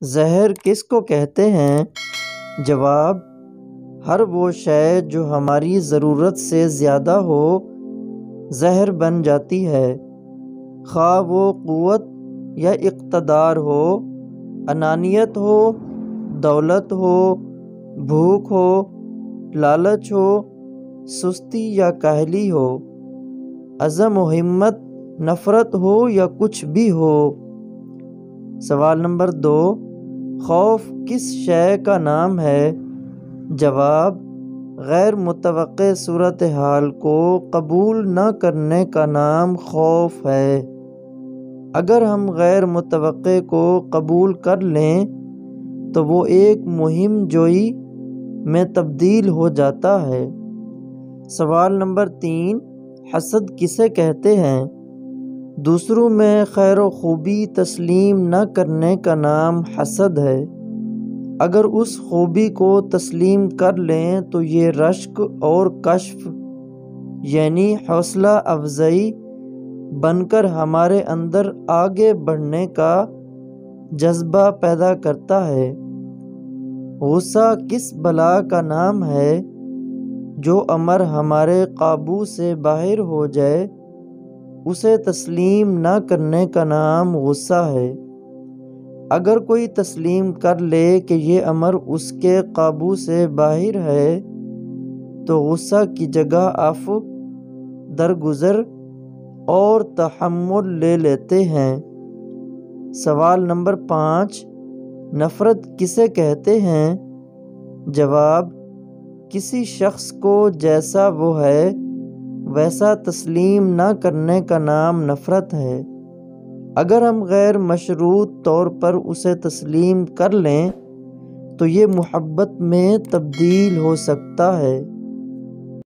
زہر کس کو کہتے ہیں؟ جواب: ہر وہ شے جو ہماری ضرورت سے زیادہ ہو زہر بن جاتی ہے، خواہ وہ قوت یا اقتدار ہو، انانیت ہو، دولت ہو، بھوک ہو، لالچ ہو، سستی یا کاہلی ہو، عزم و ہمت، نفرت ہو یا کچھ بھی ہو۔ سوال نمبر 2، خوف کس شے کا نام ہے؟ جواب: غیر متوقع صورتحال کو قبول نہ کرنے کا نام خوف ہے۔ اگر ہم غیر متوقع کو قبول کر لیں تو وہ ایک مہم جوئی میں تبدیل ہو جاتا ہے۔ سوال نمبر 3، حسد کسے کہتے ہیں؟ دوسروں میں خیر و خوبی تسلیم نہ کرنے کا نام حسد ہے۔ اگر اس خوبی کو تسلیم کر لیں تو یہ رشک اور کشف یعنی حوصلہ افزائی بن کر ہمارے اندر آگے بڑھنے کا جذبہ پیدا کرتا ہے۔ غصہ کس بلا کا نام ہے؟ جو امر ہمارے قابو سے باہر ہو جائے اسے تسلیم نہ کرنے کا نام غصہ ہے۔ اگر کوئی تسلیم کر لے کہ یہ امر اس کے قابو سے باہر ہے تو غصہ کی جگہ عفو، درگزر اور تحمل لے لیتے ہیں۔ سوال نمبر 5، نفرت کسے کہتے ہیں؟ جواب: کسی شخص کو جیسا وہ ہے ویسا تسلیم نہ کرنے کا نام نفرت ہے۔ اگر ہم غیر مشروط طور پر اسے تسلیم کر لیں تو یہ محبت میں تبدیل ہو سکتا ہے۔